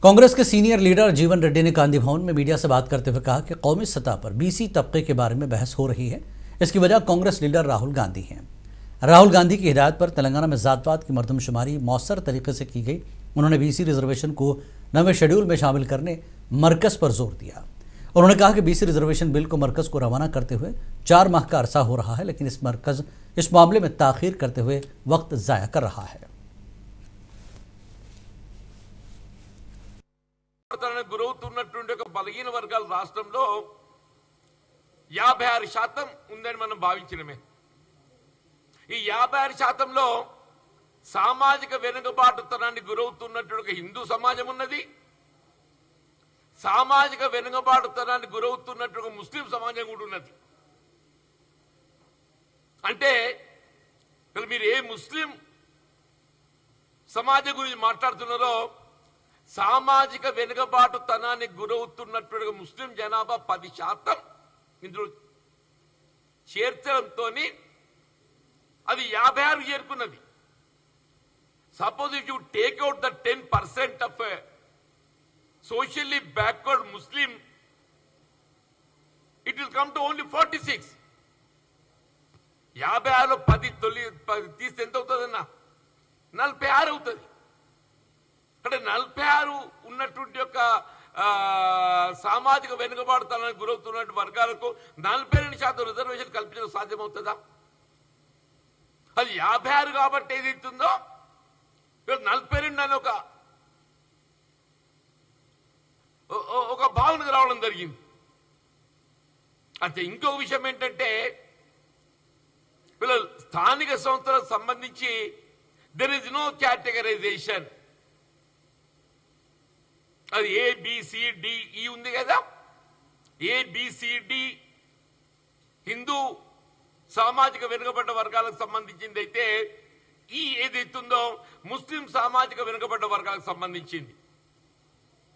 कांग्रेस के senior leader जीवन रेड्डी ने गांधी भवन में मीडिया से बात करते हुए कहा कि कौमी सतह पर बीसी तबके के बारे में बहस हो रही है। इसकी वजह कांग्रेस लीडर राहुल गांधी हैं। राहुल गांधी की हिदायत पर तेलंगाना में जातपात की मरदमशुमारी मौसर तरीके से की गई। उन्होंने बीसी रिजर्वेशन को नवे शेड्यूल में शामिल करने मरकज पर जोर दिया। उन्होंने कहा कि बीसी रिजर्वेशन बिल को मरकज को रवाना करते हुए 4 माह का अरसा हो रहा है, लेकिन इस मरकज इस मामले में ताखीर करते हुए वक्त जाया कर रहा है। గురవుతున్నటువంటి ఒక బలహీన వర్గాల రాష్ట్రంలో 56% ఉందని మనం భావించినమే। ఈ 56%లో సామాజిక వెనుకబాటుతనానికి గురవుతున్నటువంటి ఒక హిందూ సమాజం ఉన్నది, సామాజిక వెనుకబాటుతనానికి గురవుతున్నటువంటి ఒక ముస్లిం సమాజం కూడా ఉన్నది। అంటే మీరు ఏ ముస్లిం సమాజం గురించి మాట్లాడుతున్నారో సామాజిక వెనుకబాటుతనానికి గురవుతున్నటువంటి ముస్లిం జనాభా 10% ఇందులో చేర్చడంతో అది 56 చేరుకున్నది। Suppose if you take out the 10% of socially backward Muslim, it will come to only 46। 56లో 10 తీస్తే ఎంత అవుతుందన్నా? 46 అవుతుంది। అంటే 46 ఉన్నటువంటి యొక్క సామాజిక వెనుకబాటుతనానికి గురవుతున్న వర్గాలకు 42% రిజర్వేషన్ కల్పించడం సాధ్యమవుతుందా? అది 56 కాబట్టి ఏదైతుందో 42 అని ఒక భావనకు రావడం జరిగింది। అంటే ఇంకొక విషయం ఏంటంటే స్థానిక సంస్థలకు సంబంధించి దెర్ ఇస్ నో కేటగరైజేషన్। అది ABCDE ఉంది కదా, ABCD హిందూ సామాజిక వెనుకబడ్డ వర్గాలకు సంబంధించింది అయితే ఈ ఏదైతుందో ముస్లిం సామాజిక వెనుకబడ్డ వర్గాలకు సంబంధించింది।